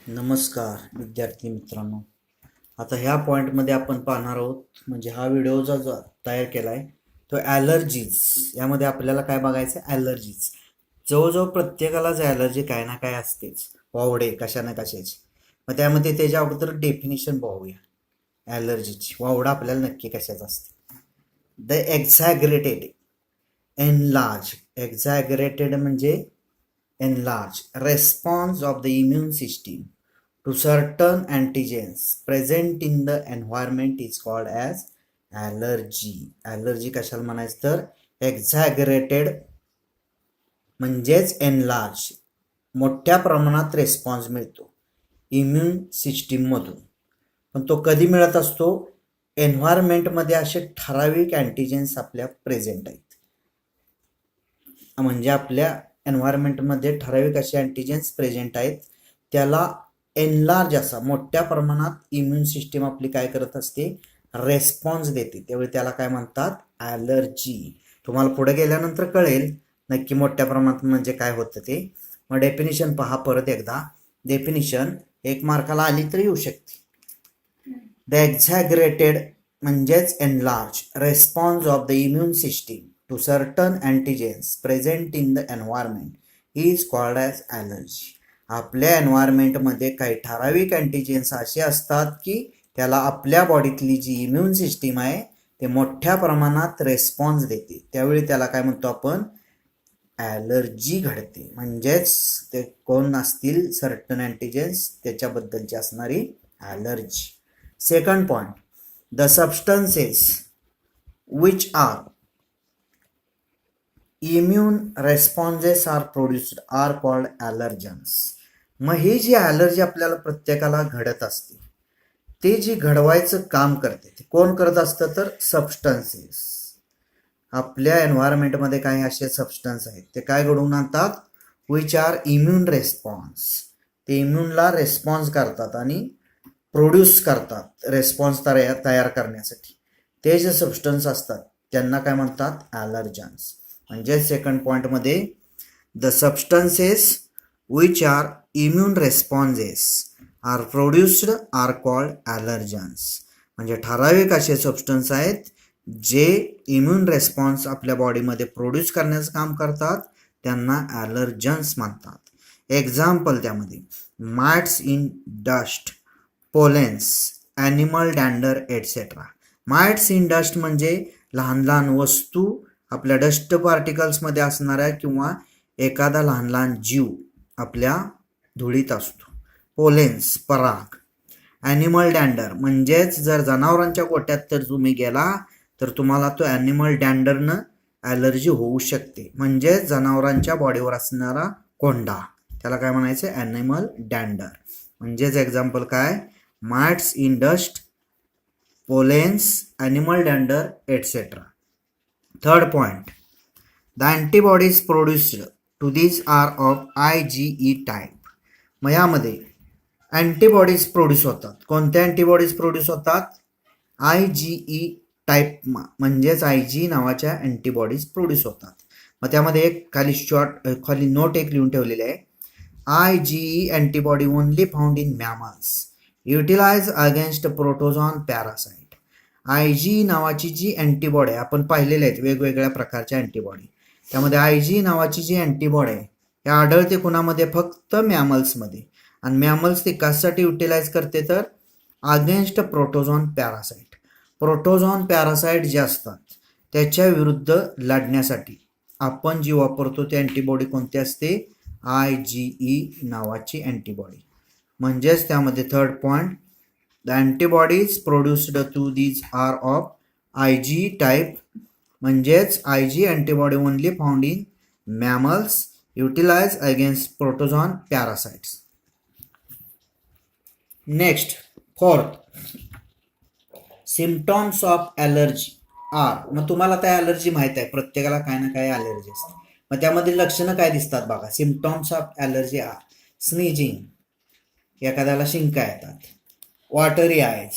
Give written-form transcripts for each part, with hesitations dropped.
नमस्कार विद्यार्थी मित्रांनो. आता ह्या पॉईंटमध्ये आपण पाहणार आहोत, म्हणजे हा व्हिडिओ जो तयार केला आहे तो ॲलर्जीज. यामध्ये आपल्याला काय बघायचं? ॲलर्जीज. जवळजवळ प्रत्येकालाच ॲलर्जी काय ना काय असतेच, वावडे कशा ना कशाची. मग त्यामध्ये त्याच्या अगोदर डेफिनेशन पाहूया ॲलर्जीची. वावडा आपल्याला नक्की कशाचा असते? The एक्झॅग्रेटेड, enlarge. एक्झॅग्रेटेड म्हणजे enlarge response of the immune system to certain antigens present in the environment is called as allergy. allergy कशाला म्हणायचं तर एक्झॅगरेटेड म्हणजेच एनलार्ज, मोठ्या प्रमाणात रेस्पॉन्स मिळतो इम्युन सिस्टीममधून. पण तो कधी मिळत असतो? एन्व्हायरमेंटमध्ये असे ठराविक अँटीजेन्स आपल्या प्रेझेंट आहेत. म्हणजे आपल्या एन्व्हायरमेंटमध्ये ठराविक असे अँटीजेन्स प्रेझेंट आहेत, त्याला एनलार्ज असा मोठ्या प्रमाणात इम्युन सिस्टीम आपली काय करत असते? रेस्पॉन्स देते. त्यावेळी त्याला काय म्हणतात? ॲलर्जी. तुम्हाला पुढे गेल्यानंतर कळेल नक्की मोठ्या प्रमाणात म्हणजे काय होतं ते. मग डेफिनेशन पहा परत एकदा. डेफिनेशन 1 मार्काला आली तर येऊ शकते. द एक्झॅग्रेटेड म्हणजेच enlarge response of the immune system to certain antigens present in the environment is called as allergy. आपल्या एन्व्हायरमेंटमध्ये काही ठराविक अँटीजेन्स असे असतात की त्याला आपल्या बॉडीतली जी इम्युन सिस्टीम आहे ते मोठ्या प्रमाणात रेस्पॉन्स देते. त्यावेळी त्याला काय म्हणतो आपण? ॲलर्जी घडते. म्हणजेच ते कोण असतील सर्टन अँटीजेन्स त्याच्याबद्दलची असणारी allergy. Second point, the substances which are immune responses are produced are called allergens. मग ही जी ॲलर्जी आपल्याला प्रत्येकाला घडत असते, ते जी घडवायचं काम करते ते कोण करत असतं? तर सबस्टन्सेस. आपल्या एन्व्हायरमेंटमध्ये काही असे सबस्टन्स आहेत ते काय घडवून आणतात? Which are immune response. ते इम्यूनला रेस्पॉन्स करतात आणि प्रोड्यूस करतात रेस्पॉन्स तयार करण्यासाठी. ते जे सबस्टन्स असतात त्यांना काय म्हणतात? ॲलर्जन्स. म्हणजे सेकंड पॉईंटमध्ये the substances which are immune responses are produced are called allergens. म्हणजे ठराविक असे सबस्टन्स आहेत जे इम्यून रेस्पॉन्स आपल्या बॉडीमध्ये प्रोड्यूस करण्याचं काम करतात, त्यांना ॲलर्जन्स म्हणतात. एक्झाम्पल त्यामध्ये mites in dust, pollens, animal dander etcetera. Mites in dust म्हणजे लहान लहान वस्तू आपल्या डस्ट पार्टिकल्समध्ये असणाऱ्या किंवा एखादा लहान लहान जीव आपल्या धुळीत असतो. पोलेन्स पराग. ॲनिमल डॅंडर म्हणजेच जर जनावरांच्या गोट्यात तर तुम्ही गेला तर तुम्हाला तो ॲनिमल डॅंडरनं ॲलर्जी होऊ शकते. म्हणजेच जनावरांच्या बॉडीवर असणारा कोंडा, त्याला काय म्हणायचं? Animal dander. म्हणजेच एक्झाम्पल काय? Mites in dust, pollens, animal dander etcetera. Third point, the antibodies produced to these are of IgE type. मग यामध्ये अँटीबॉडीज प्रोड्यूस होतात. कोणत्या अँटीबॉडीज प्रोड्यूस होतात? IgE टाईप म्हणजेच IgE नावाच्या अँटीबॉडीज प्रोड्यूस होतात. मग त्यामध्ये एक खाली नोट एक लिहून ठेवलेली आहे. IgE antibody only found in mammals, utilise against protozoan parasite. IgE नावाची जी अँटीबॉडी आहे, आपण पाहिलेले आहेत वेगवेगळ्या प्रकारच्या अँटीबॉडी, त्यामध्ये IgE नावाची जी अँटीबॉडी आहे हे आढळते कुणामध्ये? फक्त मॅमल्समध्ये. आणि मॅमल्स ती कशासाठी युटिलाइज करते? तर अगेन्स्ट प्रोटोझॉन पॅरासाइट. प्रोटोझॉन पॅरासाइट जे असतात त्याच्या विरुद्ध लढण्यासाठी आपण जी वापरतो ती अँटीबॉडी कोणती असते? IgE नावाची अँटीबॉडी. म्हणजेच त्यामध्ये third point, the antibodies produced to these are of IgE type. म्हणजेच IgE antibody only found in mammals, utilized against protozoan parasites. Next, fourth, symptoms of allergy are. मग तुम्हाला त्या ॲलर्जी माहित आहे, प्रत्येकाला काय ना काय ॲलर्जी असते. मग त्यामध्ये लक्षणं काय दिसतात बघा. सिम्पटॉम्स ऑफ ॲलर्जी आर स्नीजिंग, एखाद्याला शिंका येतात. वॉटरी आयज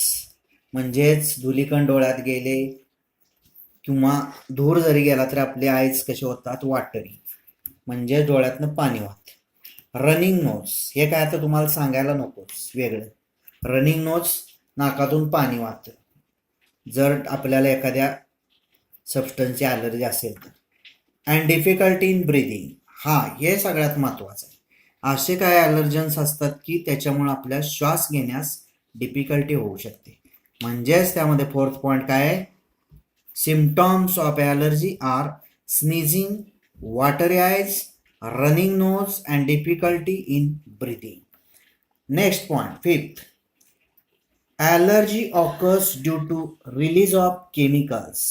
म्हणजेच धुलीकण डोळ्यात गेले किंवा धूर जरी गेला तर आपले आयज कसे होतात? वॉटरी, म्हणजे डोळ्यातनं पाणी वाहते. रनिंग नोज, हे काय आता तुम्हाला सांगायला नकोच वेगळं. रनिंग नोज, नाकातून पाणी वाहतं जर आपल्याला एखाद्या सबस्टन्सची ॲलर्जी असेल तर. अँड डिफिकल्टी इन ब्रिदिंग, हा हे सगळ्यात महत्त्वाचं आहे. असे काय ॲलर्जन्स असतात की त्याच्यामुळे आपल्या श्वास घेण्यास डिफिकल्टी होऊ शकते. म्हणजेच त्यामध्ये फोर्थ पॉईंट काय आहे, symptoms of allergy are sneezing, watery eyes, running nose, and difficulty in breathing. Next point, fifth, allergy occurs due to release of chemicals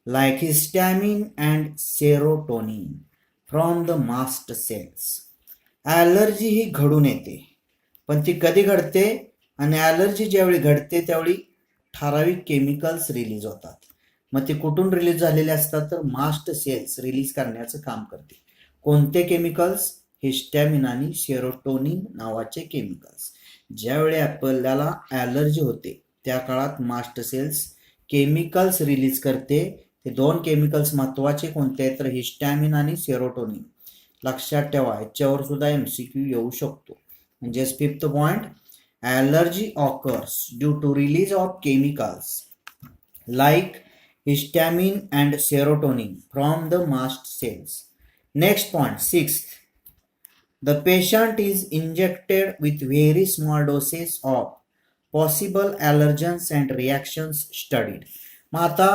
like histamine and serotonin from the mast cells. Allergy ही घडून येते, पण ती कधी घडते, आणि allergy ज्यावेळी घडते त्यावेळी ठराविक केमिकल्स रिलीज होतात. मग ते कुठून रिलीज झालेले असतात, तर मास्ट सेल्स रिलीज करण्याचं काम करते. कोणते केमिकल्स, हिस्टॅमिन आणि सेरोटोनिन नावाचे केमिकल्स. ज्यावेळी आपल्याला ॲलर्जी होते त्या काळात मास्ट सेल्स केमिकल्स रिलीज करते. ते दोन केमिकल्स महत्त्वाचे कोणते आहेत, तर हिस्टॅमिन आणि सेरोटोनिन. लक्षात ठेवा, याच्यावर सुद्धा MCQ येऊ शकतो. म्हणजेच fifth point, allergy occurs due to release of chemicals like histamine and serotonin from the mast cells. Next point, sixth, the patient is injected with very small doses of possible allergens and reactions studied. मग आता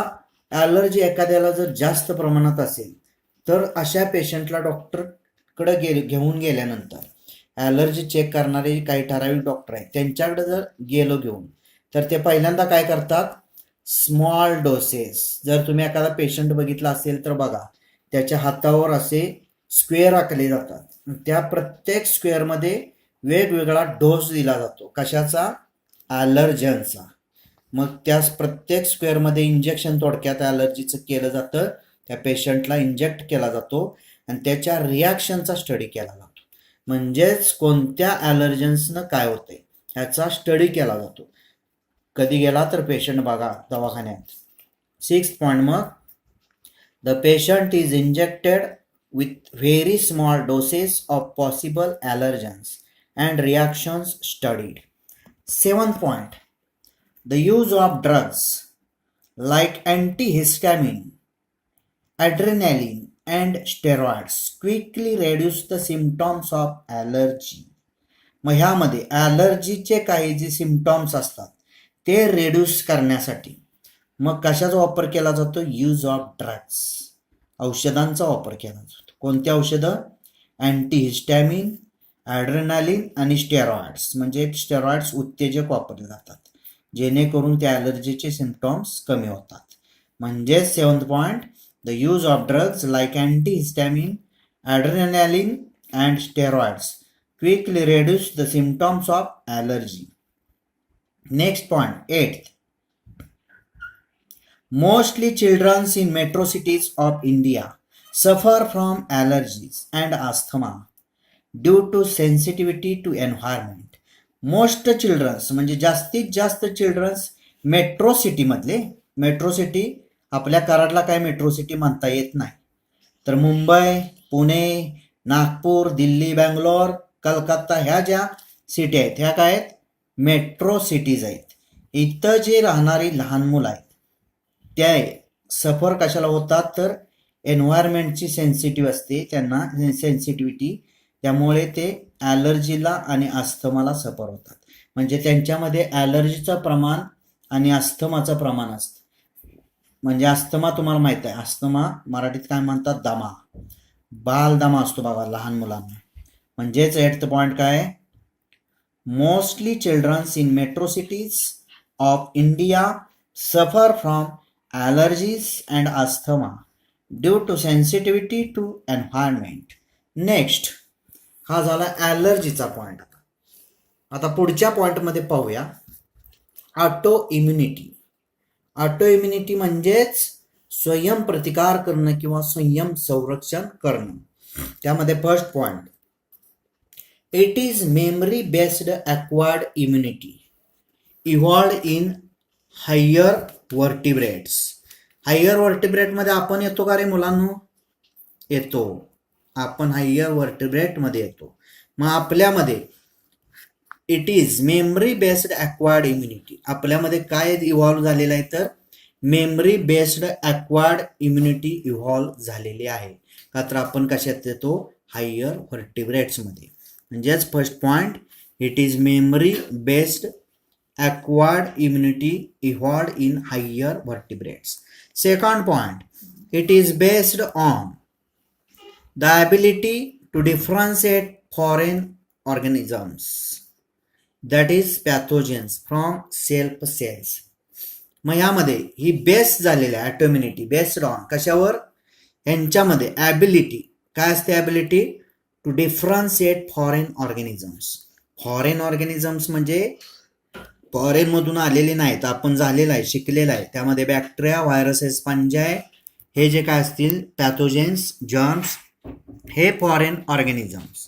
allergy एखाद्याला जर जास्त प्रमाणात असेल तर अशा पेशंटला डॉक्टरकडे घेऊन गेल्यानंतर, ॲलर्जी चेक करणारे काही ठराविक डॉक्टर आहेत त्यांच्याकडे जर गेलो घेऊन, तर ते पहिल्यांदा काय करतात, स्मॉल डोसेस. जर तुम्ही एखादा पेशंट बघितला असेल तर बघा, त्याच्या हातावर असे स्क्वेअर आखले जातात. त्या प्रत्येक स्क्वेअरमध्ये वेगवेगळा डोस दिला जातो. कशाचा, ॲलर्जनचा. मग त्या प्रत्येक स्क्वेअरमध्ये इंजेक्शन थोडक्यात ॲलर्जीचं केलं जातं. त्या पेशंटला इंजेक्ट केला जातो आणि त्याच्या रिॲक्शनचा स्टडी केला जातो. म्हणजेच कोणत्या ॲलर्जन्सनं काय होतंय ह्याचा स्टडी केला जातो. कधी गेला तर पेशंट बघा दवाखान्यात. सिक्स्थ पॉईंट, मग the patient is injected with very small doses of possible allergens and reactions studied. Seventh point, the use of drugs like antihistamine, adrenaline and steroids quickly reduce the symptoms of allergy. मग ह्यामध्ये ॲलर्जीचे काही जे सिम्पटॉम्स असतात ते reduce करण्यासाठी मग कशाचा वापर केला जातो, यूज ऑफ ड्रग्स, औषधांचा वापर केला जातो. कोणती औषधं, अँटीहिस्टॅमिन, ॲड्रेनालिन आणि स्टेरॉइड्स. म्हणजे स्टेरॉइड्स उत्तेजक वापरले जातात जेणेकरून त्या ॲलर्जीचे सिम्पटॉम्स कमी होतात. म्हणजे seventh point, the use of drugs like antihistamine, adrenaline and steroids quickly reduce the symptoms of allergy. Next point, eighth, mostly children in metro cities of India suffer from allergies and asthma due to sensitivity to environment. Most children म्हणजे जास्तीत जास्त children's metro सिटीमधले, metro city आपल्या कराडला काय metro city म्हणता येत नाही, तर मुंबई, पुणे, नागपूर, दिल्ली, बँगलोर, कलकत्ता ह्या ज्या सिटी आहेत ह्या काय आहेत, मेट्रो सिटीज आहेत. इथं जे राहणारी लहान मुलं आहेत ते सफर कशाला होतात, तर एन्व्हायरमेंटची सेन्सिटिव्ह असते त्यांना, सेन्सिटिव्हिटी, त्यामुळे ते ॲलर्जीला आणि अस्थमाला सफर होतात. म्हणजे त्यांच्यामध्ये ॲलर्जीचं प्रमाण आणि अस्थमाचं प्रमाण असतं. म्हणजे अस्थमा तुम्हाला माहीत आहे, अस्थमा मराठीत काय म्हणतात, दमा, बालदमा असतो बघा लहान मुलांना. म्हणजेच एट्थ पॉईंट काय, mostly childrens in metro cities of India suffer from allergies and asthma due to sensitivity to environment. Next, हा झाला ॲलर्जीचा पॉईंट. आता पुढच्या पॉईंटमध्ये पाहूया ऑटो इम्युनिटी. ऑटो इम्युनिटी म्हणजेच स्वयं प्रतिकार करणं किंवा स्वयं संरक्षण करणं. त्यामध्ये first point, it is memory based acquired immunity evolved in higher vertebrates. Higher वर्टिब्रेटमध्ये आपण येतो का रे मुलांनो, येतो. आपण हायर वर्टिब्रेटमध्ये येतो. मग आपल्यामध्ये it is memory based acquired immunity. आपल्यामध्ये काय इव्हॉल्व्ह झालेलं आहे तर memory based acquired immunity evolve झालेली आहे. का तर आपण कशात येतो हायर व्हर्टिब्रेट्समध्ये. म्हणजेच first point it is memory based acquired immunity evolved in higher vertebrates. Second point, it is based on the ability to differentiate foreign organisms, that is pathogens, from self cells. मग यामध्ये ही base झालेली आहे ॲटोम्युनिटी based on कशावर यांच्यामध्ये ability काय असते ability to differentiate foreign organisms. Foreign organisms म्हणजे फॉरेनमधून आलेले नाहीत, आपण झालेलं आहे शिकलेलं आहे. त्यामध्ये बॅक्टेरिया व्हायरसेस फंजाय हे जे काय असतील पॅथोजेन्स जर्म्स हे foreign organisms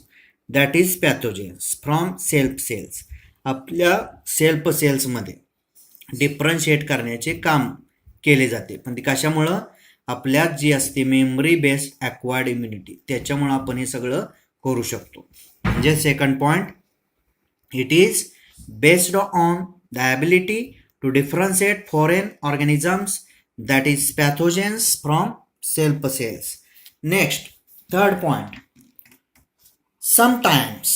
that is pathogens from self cells आपल्या सेल्फ सेल्समध्ये डिफरन्शिएट करण्याचे काम केले जाते. पण ती कशामुळं आपल्यात जी असते मेमरी बेस्ड ॲक्वायर्ड इम्युनिटी त्याच्यामुळं आपण हे सगळं करू शकतो. म्हणजे second point it is based on the ability to differentiate foreign organisms that is pathogens from self cells. Next, third point, sometimes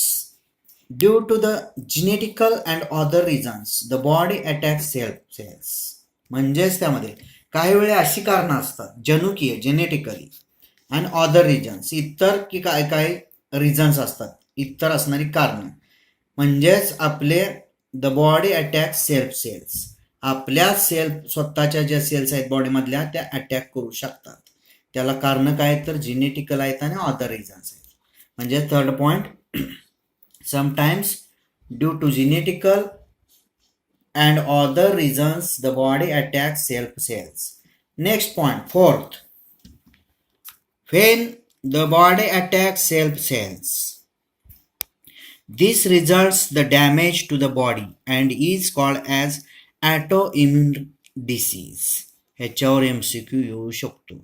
due to the genetical and other reasons the body attacks self cells. म्हणजेच त्यामध्ये काही वेळा अशी कारणं असतात जनुकीय genetically and other reasons इतर की काय काय रिझन्स असतात इतर असणारी कारणं. म्हणजेच आपले the body attack self cells आपल्या सेल्फ स्वतःच्या ज्या सेल्स आहेत बॉडीमधल्या त्या अटॅक करू शकतात. त्याला कारण काय तर जेनेटिकल आहेत आणि अदर रिझन्स आहेत. म्हणजे third point sometimes due to genetical and other reasons the body attack self cells. Next point fourth, when the body attack self cells this results the damage to the body and is called as autoimmune disease. ह्याच्यावर MCQ येऊ शकतो.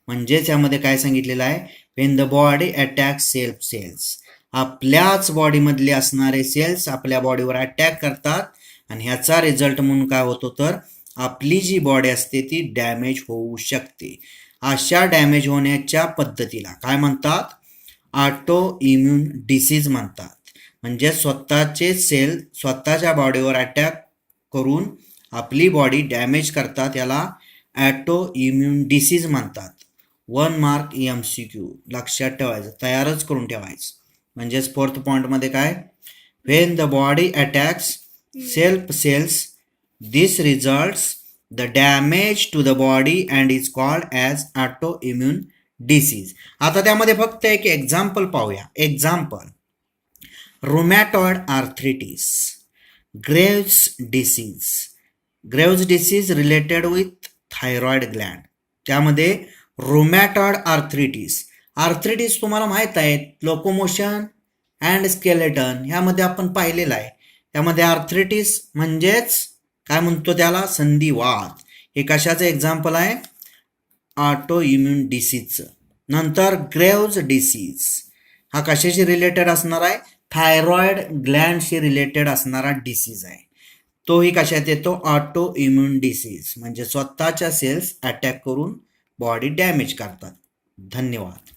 म्हणजेच यामध्ये काय सांगितलेलं आहे when the body attacks self cells आपल्याच बॉडीमधले असणारे सेल्स आपल्या बॉडीवर अटॅक करतात आणि ह्याचा रिझल्ट म्हणून काय होतो तर आपली जी बॉडी असते ती डॅमेज होऊ शकते. अशा डॅमेज होण्याच्या पद्धतीला काय म्हणतात ऑटो इम्युन डिसीज म्हणतात. म्हणजे स्वतःचे सेल स्वतःच्या बॉडीवर अटॅक करून आपली बॉडी डॅमेज करतात याला ॲटो इम्युन डिसीज म्हणतात. 1 मार्क MCQ लक्षात ठेवायचं तयारच करून ठेवायचं. म्हणजेच फोर्थ पॉईंटमध्ये काय when the body attacks self cells this results the damage to the body and is called as autoimmune disease. आता त्यामध्ये फक्त एक एक्झाम्पल पाहूया. Example rheumatoid arthritis, Graves disease. Graves disease related with thyroid gland. त्यामध्ये rheumatoid arthritis. आर्थ्रिटिस तुम्हाला माहीत आहे locomotion and skeleton ह्यामध्ये आपण पाहिलेलं आहे. त्यामध्ये आर्थ्रिटिस म्हणजेच काय म्हणतो त्याला संधिवात. हे कशाचं एक्झाम्पल आहे ऑटो इम्युन डिसीजचं. नंतर ग्रेव्ज डिसीज हा कशाशी रिलेटेड असणार आहे थायरॉइड ग्लँडशी रिलेटेड असणारा डिसीज आहे. तोही कशात येतो ऑटो इम्युन डिसीज म्हणजे स्वतःच्या सेल्स अटॅक करून बॉडी डॅमेज करतात. धन्यवाद.